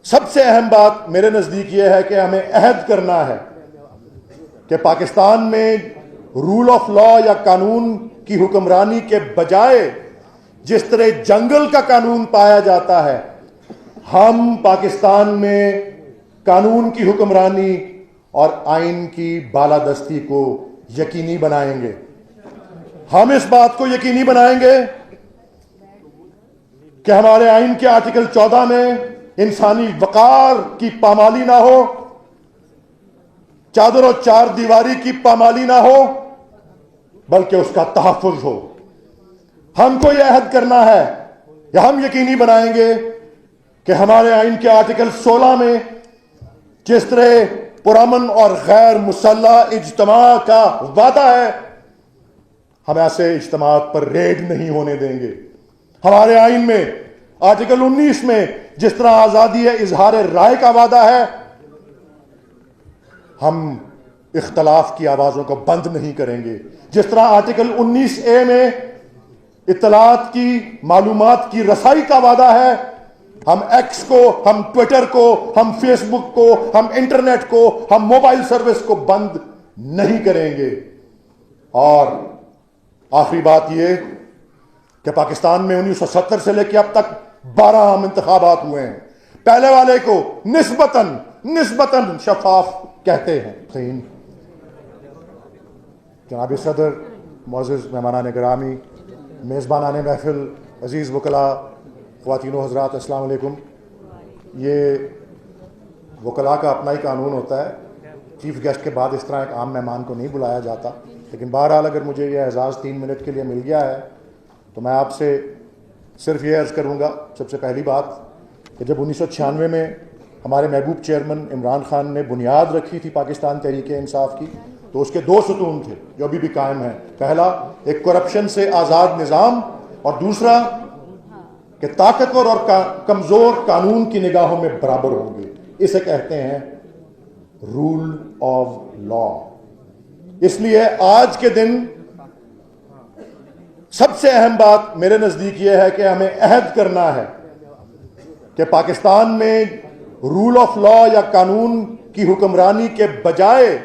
سب سے اہم بات میرے نزدیک یہ ہے کہ ہمیں عہد کرنا ہے کہ پاکستان میں رول آف لا یا قانون کی حکمرانی کے بجائے جس طرح جنگل کا قانون پایا جاتا ہے، ہم پاکستان میں قانون کی حکمرانی اور آئین کی بالادستی کو یقینی بنائیں گے۔ ہم اس بات کو یقینی بنائیں گے کہ ہمارے آئین کے آرٹیکل 14 میں انسانی وقار کی پامالی نہ ہو، چادر و چار دیواری کی پامالی نہ ہو، بلکہ اس کا تحفظ ہو۔ ہم کو یہ عہد کرنا ہے یا ہم یقینی بنائیں گے کہ ہمارے آئین کے آرٹیکل 16 میں جس طرح پرامن اور غیر مسلح اجتماع کا وعدہ ہے، ہم ایسے اجتماعات پر ریڈ نہیں ہونے دیں گے۔ ہمارے آئین میں آرٹیکل 19 میں جس طرح آزادی اظہار رائے کا وعدہ ہے، ہم اختلاف کی آوازوں کو بند نہیں کریں گے۔ جس طرح آرٹیکل 19A میں اطلاعات کی معلومات کی رسائی کا وعدہ ہے، ہم ایکس کو، ہم ٹویٹر کو، ہم فیس بک کو، ہم انٹرنیٹ کو، ہم موبائل سروس کو بند نہیں کریں گے۔ اور آخری بات یہ کہ پاکستان میں 1970 سے لے کے اب تک 12 عام انتخابات ہوئے ہیں۔ پہلے والے کو نسبتاً شفاف کہتے ہیں۔ جناب صدر، معزز مہمانان گرامی، میزبانان محفل، عزیز وکلاء، خواتین و حضرات، السلام علیکم۔ یہ وکلاء کا اپنا ہی قانون ہوتا ہے، چیف گیسٹ کے بعد اس طرح ایک عام مہمان کو نہیں بلایا جاتا، لیکن بہرحال اگر مجھے یہ اعزاز 3 منٹ کے لیے مل گیا ہے تو میں آپ سے صرف یہ عرض کروں گا۔ سب سے پہلی بات کہ جب 1996 میں ہمارے محبوب چیئرمین عمران خان نے بنیاد رکھی تھی پاکستان تحریک انصاف کی، تو اس کے 2 ستون تھے جو ابھی بھی قائم ہیں۔ پہلا، ایک کرپشن سے آزاد نظام، اور دوسرا کہ طاقتور اور کمزور قانون کی نگاہوں میں برابر ہوں گے۔ اسے کہتے ہیں رول آف لا۔ اس لیے آج کے دن سب سے اہم بات میرے نزدیک یہ ہے کہ ہمیں عہد کرنا ہے کہ پاکستان میں رول آف لا یا قانون کی حکمرانی کے بجائے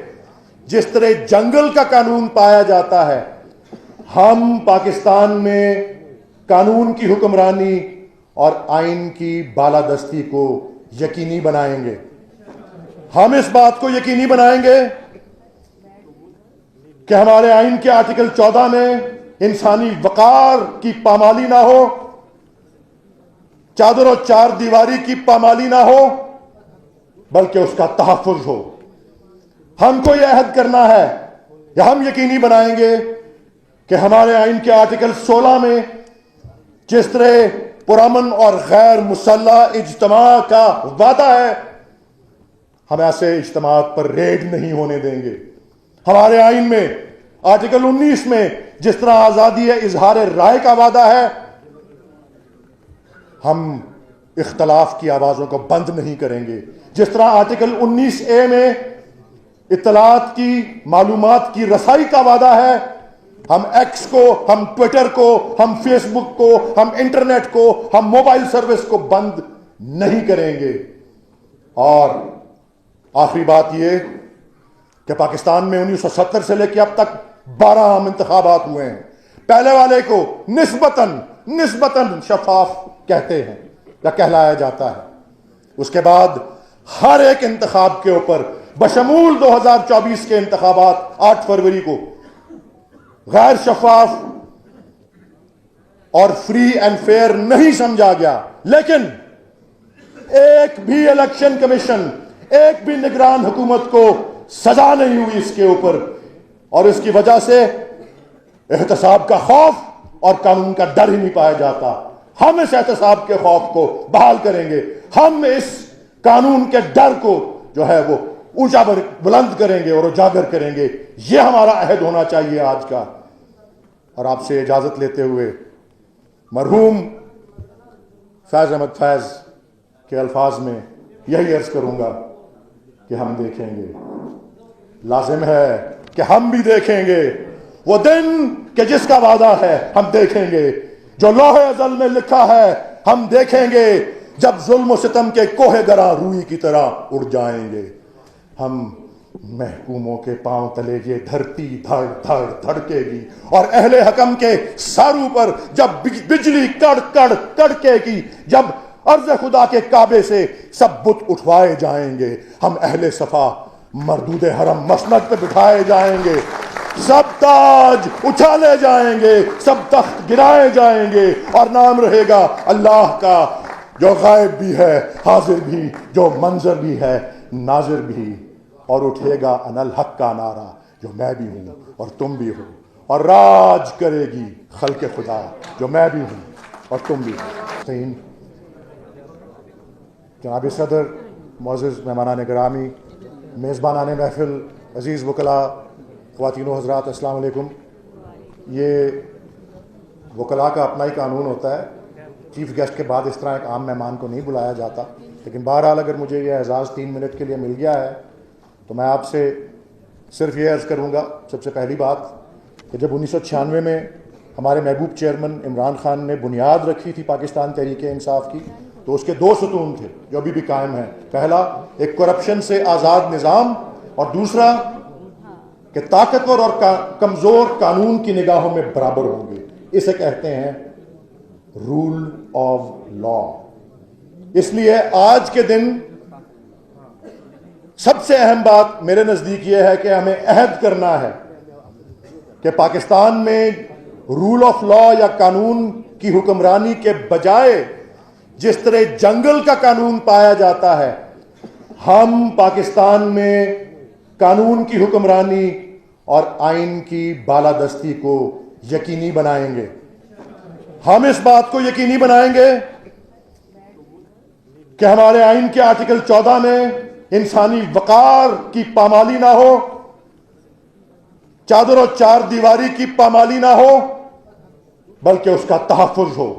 جس طرح جنگل کا قانون پایا جاتا ہے، ہم پاکستان میں قانون کی حکمرانی اور آئین کی بالادستی کو یقینی بنائیں گے۔ ہم اس بات کو یقینی بنائیں گے کہ ہمارے آئین کے آرٹیکل 14 میں انسانی وقار کی پامالی نہ ہو، چادر و چار دیواری کی پامالی نہ ہو، بلکہ اس کا تحفظ ہو۔ ہم کو یہ عہد کرنا ہے یا ہم یقینی بنائیں گے کہ ہمارے آئین کے آرٹیکل 16 میں جس طرح پرامن اور غیر مسلح اجتماع کا وعدہ ہے، ہم ایسے اجتماعات پر ریڈ نہیں ہونے دیں گے۔ ہمارے آئین میں آرٹیکل 19 میں جس طرح آزادی اظہار رائے کا وعدہ ہے، ہم اختلاف کی آوازوں کو بند نہیں کریں گے۔ جس طرح آرٹیکل 19A میں اطلاعات کی معلومات کی رسائی کا وعدہ ہے، ہم ایکس کو، ہم ٹویٹر کو، ہم فیس بک کو، ہم انٹرنیٹ کو، ہم موبائل سروس کو بند نہیں کریں گے۔ اور آخری بات یہ کہ پاکستان میں 1970 سے لے کے اب تک 12 عام انتخابات ہوئے ہیں۔ پہلے والے کو نسبتاً شفاف کہتے ہیں یا کہلایا جاتا ہے۔ اس کے بعد ہر ایک انتخاب کے اوپر بشمول 2024 کے انتخابات 8 فروری کو غیر شفاف اور فری اینڈ فیئر نہیں سمجھا گیا، لیکن ایک بھی الیکشن کمیشن، ایک بھی نگران حکومت کو سزا نہیں ہوئی اس کے اوپر، اور اس کی وجہ سے احتساب کا خوف اور قانون کا ڈر ہی نہیں پایا جاتا۔ ہم اس احتساب کے خوف کو بحال کریں گے، ہم اس قانون کے ڈر کو جو ہے وہ اونچا بلند کریں گے اور اجاگر کریں گے۔ یہ ہمارا عہد ہونا چاہیے آج کا۔ اور آپ سے اجازت لیتے ہوئے مرحوم فیض احمد فیض کے الفاظ میں یہی عرض کروں گا کہ ہم دیکھیں گے، لازم ہے کہ ہم بھی دیکھیں گے وہ دن کہ جس کا وعدہ ہے، ہم دیکھیں گے جو لوح ازل میں لکھا ہے، ہم دیکھیں گے जब जुल्म सितम के कोहे गरा रूई की तरह उड़ जाएंगे। हम महकूमों के पांव तले ये धरती धड़ धड़ धड़केगी और अहले हकम के सारू पर जब बिजली कड़ कड़ कड़केगी, जब अर्ज़ खुदा के काबे से सब बुत उठवाए जाएंगे। हम अहले सफा मरदूद हरम मसनद पे बिठाए जाएंगे, सब ताज उछाले जाएंगे, सब तख्त गिराए जाएंगे और नाम रहेगा अल्लाह का, जो गायब भी है हाजिर भी, जो मंजर भी है नाजिर भी। और उठेगा अनल हक का नारा, जो मैं भी हूँ और तुम भी हो, और राज करेगी खल्क़े खुदा, जो मैं भी हूँ और तुम भी हो। जनाब सदर, मुअज़्ज़िज़ मेहमानान गिरामी, मेज़बानान महफ़िल, अज़ीज़ वकला, ख़वातीन व हज़रात, अस्सलाम वालेकुम। ये वकला का अपना ही कानून होता है, चीफ़ गेस्ट के बाद इस तरह एक आम मेहमान को नहीं बुलाया जाता, लेकिन बहरहाल अगर मुझे ये एजाज़ 3 मिनट के लिए मिल गया है तो मैं आपसे सिर्फ ये अर्ज़ करूँगा। सबसे पहली बात कि जब 1996 में हमारे महबूब चेयरमैन इमरान खान ने बुनियाद रखी थी पाकिस्तान तहरीक इंसाफ की, तो उसके 2 सतून थे जो अभी भी कायम हैं। पहला, एक करप्शन से आज़ाद निज़ाम, और दूसरा कि ताकतवर और कमज़ोर कानून की निगाहों में बराबर होंगे। इसे कहते हैं रूल ऑफ लॉ। इसलिए आज के दिन सबसे अहम बात मेरे नज़दीक ये है कि हमें अहद करना है कि पाकिस्तान में रूल ऑफ लॉ या कानून की हुक्मरानी के बजाय जिस तरह जंगल का कानून पाया जाता है, हम पाकिस्तान में कानून की हुक्मरानी और आइन की बालादस्ती को यकीनी बनाएंगे। हम इस बात को यकीनी बनाएंगे कि हमारे आइन के आर्टिकल 14 में इंसानी वकार की पामाली ना हो, चादर और चार दीवारी की पामाली ना हो, बल्कि उसका तहफ़्फ़ुज़ हो।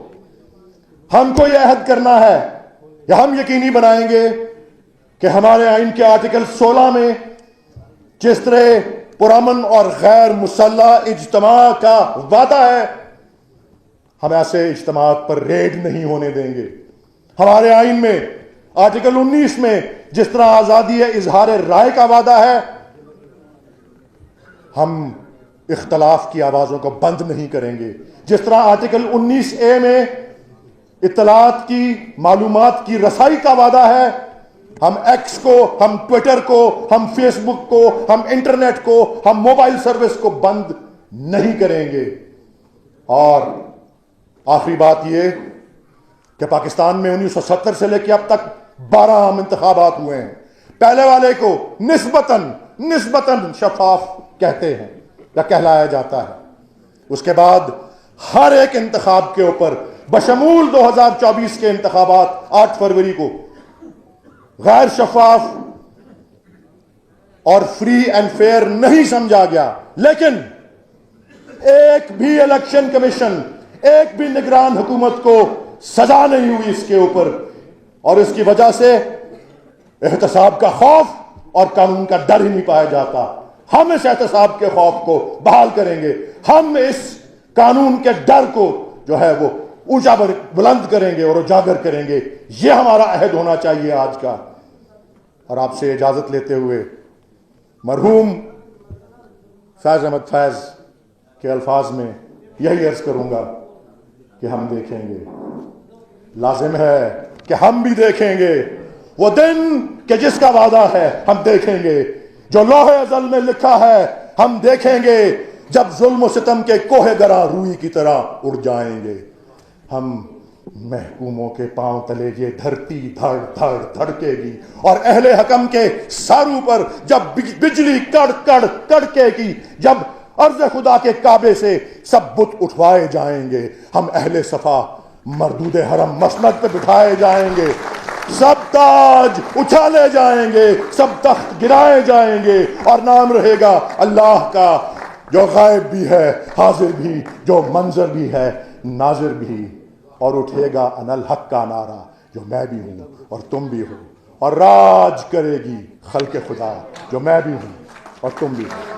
हमको यह अहद करना है या हम यकीनी बनाएंगे कि हमारे आइन के आर्टिकल 16 में जिस तरह पुरअमन और गैर मुसल्लह इज्तिमा का वादा है, हम ऐसे इज्तिमात पर रेड नहीं होने देंगे। हमारे आइन में आर्टिकल 19 में जिस तरह आज़ादी है इजहार राय का वादा है, हम इख्तलाफ की आवाज़ों को बंद नहीं करेंगे। जिस तरह आर्टिकल 19A में इत्तलात की मालूमात की रसाई का वादा है, हम एक्स को, हम ट्विटर को, हम फेसबुक को, हम इंटरनेट को, हम मोबाइल सर्विस को बंद नहीं करेंगे। और आखिरी बात यह कि पाकिस्तान में 1970 से लेकर अब तक 12 आम इंतखाबात हुए हैं। पहले वाले को निस्बतन शफाफ कहते हैं या कहलाया जाता है। उसके बाद हर एक इंतखाब के ऊपर बशमूल 2024 के इंतखाबात 8 फरवरी को गैर शफाफ और फ्री एंड फेयर नहीं समझा गया। लेकिन एक भी इलेक्शन कमीशन, एक भी निगरान हुकूमत को सजा नहीं हुई इसके ऊपर, और इसकी वजह से एहतसाब का खौफ और कानून का डर ही नहीं पाया जाता। हम इस एहतसाब के खौफ को बहाल करेंगे। हम इस कानून के डर को जो है वो ऊंचा बुलंद करेंगे और उजागर करेंगे। ये हमारा अहद होना चाहिए आज का। और आपसे इजाजत लेते हुए मरहूम फैज अहमद फैज के अल्फाज में यही अर्ज करूंगा कि हम देखेंगे, लाजिम है कि हम भी देखेंगे वो दिन कि जिसका वादा है। हम देखेंगे जो लौहे अज़ल में लिखा है, हम देखेंगे जब जुल्म सितम के कोहे गरा रूई की तरह उड़ जाएंगे। हम महकूमों के पांव तले ये धरती धड़ धड़ धड़केगी और अहले हकम के सारू पर जब बिजली कड़ कड़ कड़केगी, जब अर्ज़ खुदा के काबे से सब बुत उठवाए जाएंगे। हम अहले सफा मरदूद हरम मसनद पे बिठाए जाएंगे, सब ताज उछाले जाएंगे, सब तख्त गिराए जाएंगे और नाम रहेगा अल्लाह का, जो गायब भी है हाजिर भी, जो मंजर भी है नाजिर भी। और उठेगा अनल हक का नारा, जो मैं भी हूँ और तुम भी हो, और राज करेगी खल्क़े खुदा, जो मैं भी हूँ और तुम भी हो।